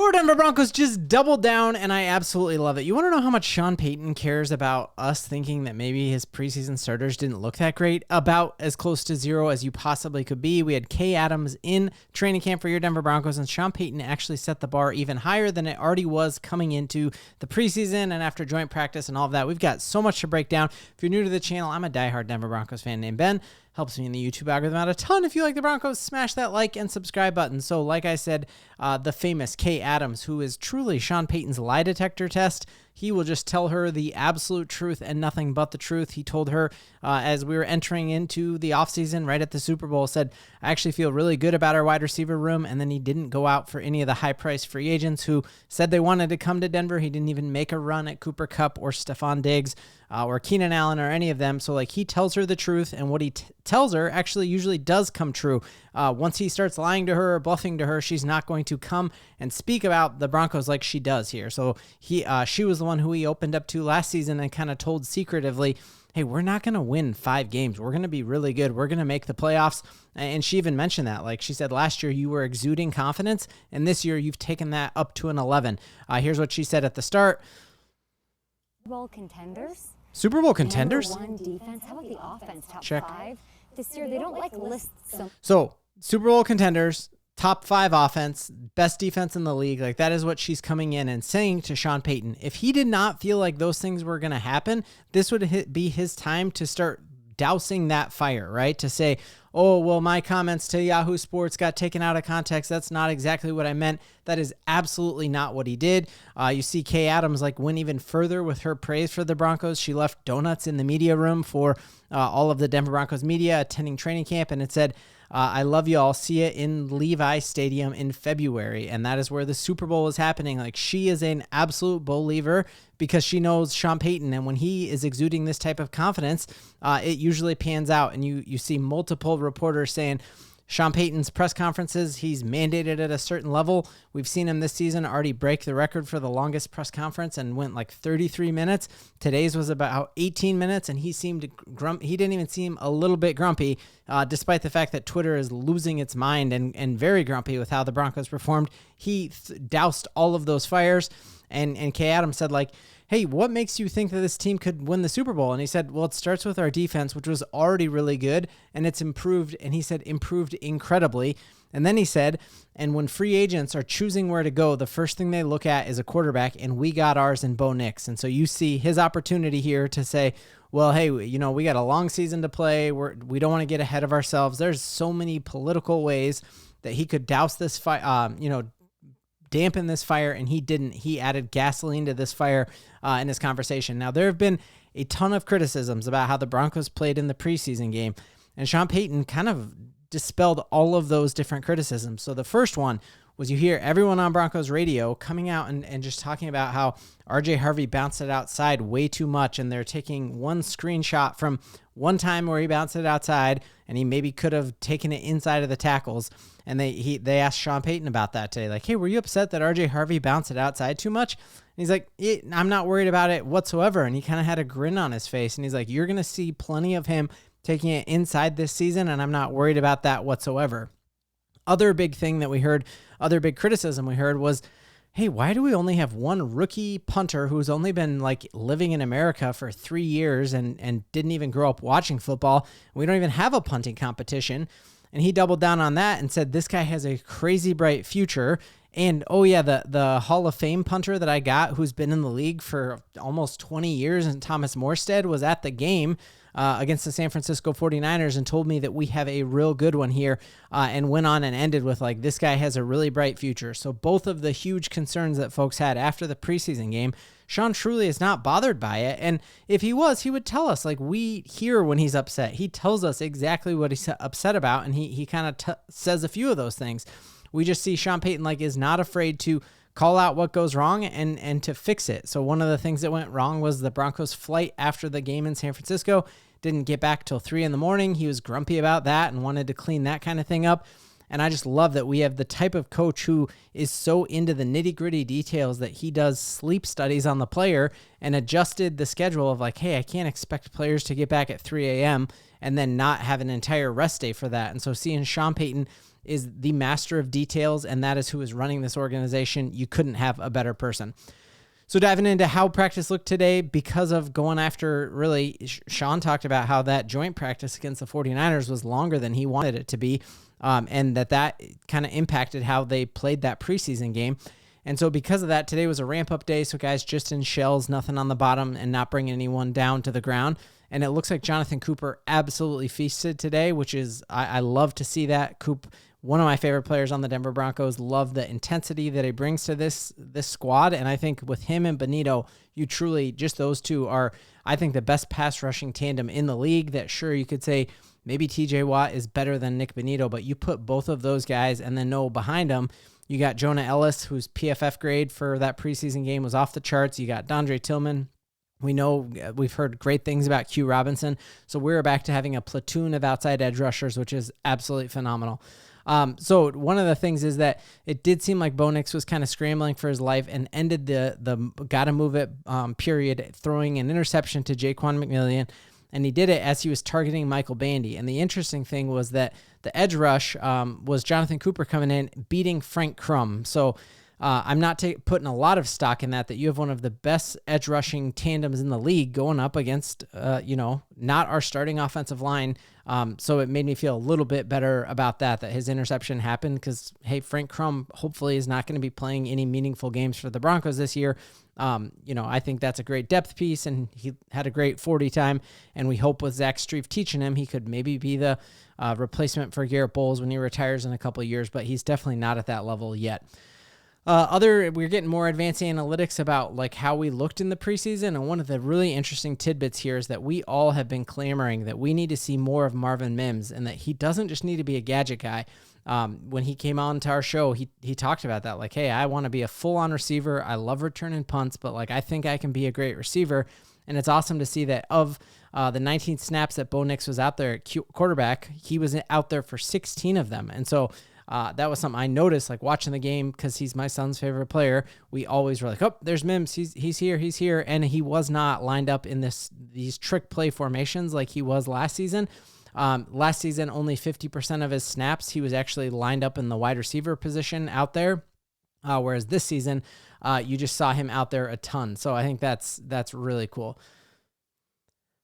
Your Denver Broncos just doubled down, and I absolutely love it. You want to know how much Sean Payton cares about us thinking that maybe his preseason starters didn't look that great? About as close to zero as you possibly could be. We had Kay Adams in training camp for your Denver Broncos, and Sean Payton actually set the bar even higher than it already was coming into the preseason and after joint practice and all of that. We've got so much to break down. If you're new to the channel, I'm a diehard Denver Broncos fan named Ben. Helps me in the YouTube algorithm out a ton. If you like the Broncos, smash that like and subscribe button. So like I said, the famous Kay Adams, who is truly Sean Payton's lie detector test, he will just tell her the absolute truth and nothing but the truth. He told her as we were entering into the offseason right at the Super Bowl, said, I actually feel really good about our wide receiver room. And then he didn't go out for any of the high-priced free agents who said they wanted to come to Denver. He didn't even make a run at Cooper Kupp or Stephon Diggs or Keenan Allen or any of them. So like he tells her the truth, and what he tells her actually usually does come true. Once he starts lying to her or bluffing to her, she's not going to come and speak about the Broncos like she does here. So she was the one who he opened up to last season and kind of told secretively, hey, we're not going to win 5 games. We're going to be really good. We're going to make the playoffs. And she even mentioned that. Like she said, last year you were exuding confidence, and this year you've taken that up to an 11. Here's what she said at the start. Super Bowl contenders? Super Bowl contenders? Number 1 defense. How about the offense? Top Check. 5? This year they don't like list some. So Super Bowl contenders, top 5 offense, best defense in the league. Like that is what she's coming in and saying to Sean Payton. If he did not feel like those things were going to happen, this would be his time to start dousing that fire, right? To say, oh, well, my comments to Yahoo Sports got taken out of context. That's not exactly what I meant. That is absolutely not what he did. You see Kay Adams like went even further with her praise for the Broncos. She left donuts in the media room for all of the Denver Broncos media attending training camp, and it said, I love you all. See you in Levi Stadium in February. And that is where the Super Bowl is happening. Like she is an absolute Bo-LIEVE because she knows Sean Payton. And when he is exuding this type of confidence, it usually pans out. And you see multiple reporters saying, Sean Payton's press conferences, he's mandated at a certain level. We've seen him this season already break the record for the longest press conference and went like 33 minutes. Today's was about 18 minutes, and he seemed he didn't even seem a little bit grumpy, despite the fact that Twitter is losing its mind and very grumpy with how the Broncos performed. He doused all of those fires, and Kay Adams said, like, hey, what makes you think that this team could win the Super Bowl? And he said, well, it starts with our defense, which was already really good, and it's improved. And he said, improved incredibly. And then he said, and when free agents are choosing where to go, the first thing they look at is a quarterback, and we got ours in Bo Nix. And so you see his opportunity here to say, well, hey, you know, we got a long season to play. We don't want to get ahead of ourselves. There's so many political ways that he could douse this fight, dampen this fire, and he didn't. He added gasoline to this fire in his conversation. Now, there have been a ton of criticisms about how the Broncos played in the preseason game, and Sean Payton kind of dispelled all of those different criticisms. So the first one was you hear everyone on Broncos radio coming out and just talking about how RJ Harvey bounced it outside way too much, and they're taking one screenshot from one time where he bounced it outside, and he maybe could have taken it inside of the tackles. And they asked Sean Payton about that today. Like, hey, were you upset that RJ Harvey bounced it outside too much? And he's like, I'm not worried about it whatsoever. And he kind of had a grin on his face. And he's like, you're going to see plenty of him taking it inside this season, and I'm not worried about that whatsoever. Other big thing that we heard, other big criticism we heard was, hey, why do we only have one rookie punter who's only been like living in America for 3 years and didn't even grow up watching football? We don't even have a punting competition. And he doubled down on that and said, this guy has a crazy bright future. And, oh, yeah, the Hall of Fame punter that I got who's been in the league for almost 20 years, and Thomas Morstead, was at the game against the San Francisco 49ers and told me that we have a real good one here, and went on and ended with, like, this guy has a really bright future. So both of the huge concerns that folks had after the preseason game, Sean truly is not bothered by it. And if he was, he would tell us. Like, we hear when he's upset. He tells us exactly what he's upset about, and he kind of says a few of those things. We just see Sean Payton like is not afraid to call out what goes wrong and to fix it. So one of the things that went wrong was the Broncos' flight after the game in San Francisco didn't get back till 3 a.m. He was grumpy about that and wanted to clean that kind of thing up. And I just love that we have the type of coach who is so into the nitty-gritty details that he does sleep studies on the player and adjusted the schedule of like, hey, I can't expect players to get back at 3 a.m. and then not have an entire rest day for that. And so seeing Sean Payton is the master of details, and that is who is running this organization. You couldn't have a better person. So diving into how practice looked today, because of going after, really, Sean talked about how that joint practice against the 49ers was longer than he wanted it to be, and that kind of impacted how they played that preseason game. And so because of that, today was a ramp-up day, so guys just in shells, nothing on the bottom, and not bringing anyone down to the ground. And it looks like Jonathan Cooper absolutely feasted today, which is, I love to see that. Coop, one of my favorite players on the Denver Broncos, love the intensity that he brings to this squad. And I think with him and Benito, you truly, just those two are, I think, the best pass rushing tandem in the league. That sure, you could say maybe TJ Watt is better than Nick Benito, but you put both of those guys and then know behind them, you got Jonah Ellis, whose PFF grade for that preseason game was off the charts. You got Dondre Tillman. We know we've heard great things about Q Robinson. So we're back to having a platoon of outside edge rushers, which is absolutely phenomenal. So one of the things is that it did seem like Bo Nix was kind of scrambling for his life and ended the gotta move it period, throwing an interception to Jaquan McMillian. And he did it as he was targeting Michael Bandy. And the interesting thing was that the edge rush was Jonathan Cooper coming in, beating Frank Crum. So I'm not putting a lot of stock in that you have one of the best edge rushing tandems in the league going up against, not our starting offensive line. So it made me feel a little bit better about that his interception happened because, hey, Frank Crum hopefully is not going to be playing any meaningful games for the Broncos this year. I think that's a great depth piece, and he had a great 40 time, and we hope with Zach Strief teaching him, he could maybe be the replacement for Garrett Bowles when he retires in a couple of years, but he's definitely not at that level yet. We're getting more advanced analytics about like how we looked in the preseason. And one of the really interesting tidbits here is that we all have been clamoring that we need to see more of Marvin Mims and that he doesn't just need to be a gadget guy. When he came on to our show, he talked about that. Like, hey, I want to be a full-on receiver. I love returning punts, but like, I think I can be a great receiver. And it's awesome to see that of the 19 snaps that Bo Nix was out there at quarterback, he was out there for 16 of them. And so that was something I noticed, like watching the game, because he's my son's favorite player. We always were like, oh, there's Mims. He's here. And he was not lined up in these trick play formations like he was last season. Last season, only 50% of his snaps, he was actually lined up in the wide receiver position out there. Whereas this season, you just saw him out there a ton. So I think that's really cool.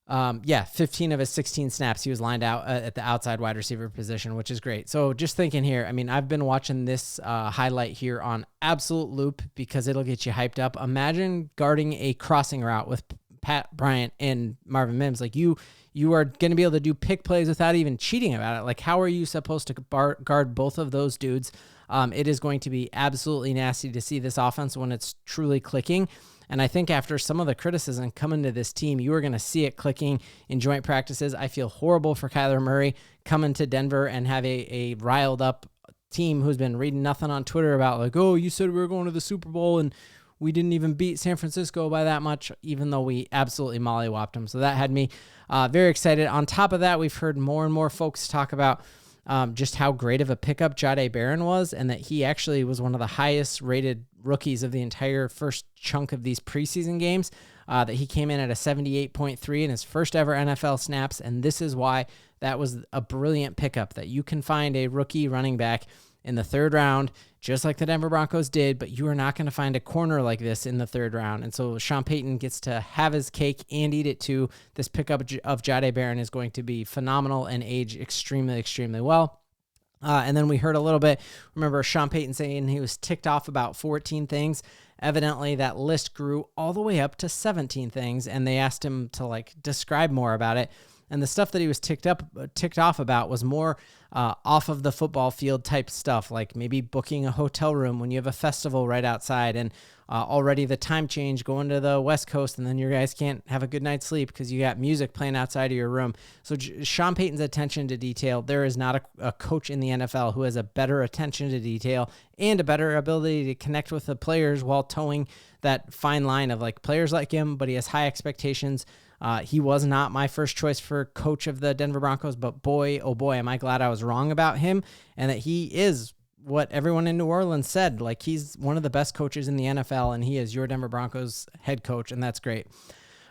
15 of his 16 snaps, he was lined out at the outside wide receiver position, which is great. So just thinking here, I mean, I've been watching this highlight here on absolute loop because it'll get you hyped up. Imagine guarding a crossing route with Pat Bryant and Marvin Mims. Like you are going to be able to do pick plays without even cheating about it. Like, how are you supposed to guard both of those dudes? It is going to be absolutely nasty to see this offense when it's truly clicking. And I think after some of the criticism coming to this team, you are going to see it clicking in joint practices. I feel horrible for Kyler Murray coming to Denver and have a riled up team who's been reading nothing on Twitter about like, oh, you said we were going to the Super Bowl and we didn't even beat San Francisco by that much, even though we absolutely mollywopped them. So that had me very excited. On top of that, we've heard more and more folks talk about just how great of a pickup Jahdae Barron was, and that he actually was one of the highest rated rookies of the entire first chunk of these preseason games, that he came in at a 78.3 in his first ever NFL snaps. And this is why that was a brilliant pickup, that you can find a rookie running back in the third round, just like the Denver Broncos did, but you are not going to find a corner like this in the third round. And so Sean Payton gets to have his cake and eat it too. This pickup of Jahdae Barron is going to be phenomenal and age extremely, extremely well. And then we heard a little bit, remember Sean Payton saying he was ticked off about 14 things. Evidently that list grew all the way up to 17 things, and they asked him to like describe more about it. And the stuff that he was ticked off about was more off of the football field type stuff, like maybe booking a hotel room when you have a festival right outside, and already the time change going to the West Coast, and then your guys can't have a good night's sleep because you got music playing outside of your room. So Sean Payton's attention to detail, there is not a coach in the NFL who has a better attention to detail and a better ability to connect with the players while towing that fine line of like players like him, but he has high expectations He was not my first choice for coach of the Denver Broncos, but boy, oh boy, am I glad I was wrong about him and that he is what everyone in New Orleans said. Like, he's one of the best coaches in the NFL, and he is your Denver Broncos head coach, and that's great.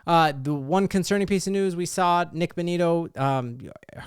The one concerning piece of news we saw, Nick Bonitto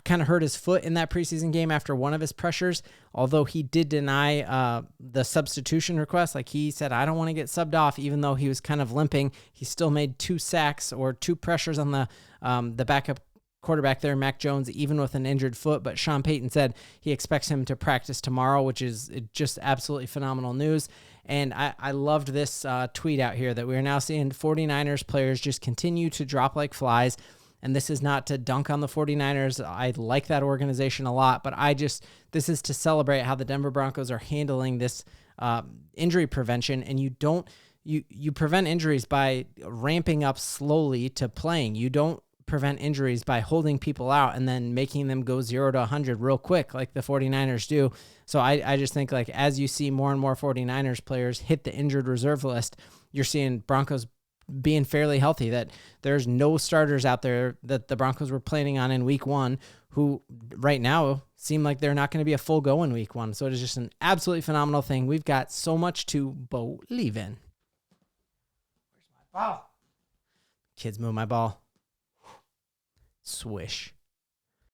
kind of hurt his foot in that preseason game after one of his pressures, although he did deny the substitution request. Like, he said, I don't want to get subbed off, even though he was kind of limping. He still made 2 sacks or 2 pressures on the backup quarterback there, Mac Jones, even with an injured foot. But Sean Payton said he expects him to practice tomorrow, which is just absolutely phenomenal news. And I loved this tweet out here that we are now seeing 49ers players just continue to drop like flies. And this is not to dunk on the 49ers. I like that organization a lot, but this is to celebrate how the Denver Broncos are handling this injury prevention. And you prevent injuries by ramping up slowly to playing. You don't prevent injuries by holding people out and then making them go 0 to 100 real quick like the 49ers do. So I just think, like, as you see more and more 49ers players hit the injured reserve list, you're seeing Broncos being fairly healthy, that there's no starters out there that the Broncos were planning on in week 1 who right now seem like they're not going to be a full go in week 1. So it is just an absolutely phenomenal thing. We've got so much to Bo-LIEVE in. Where's my ball? Kids move my ball. Swish.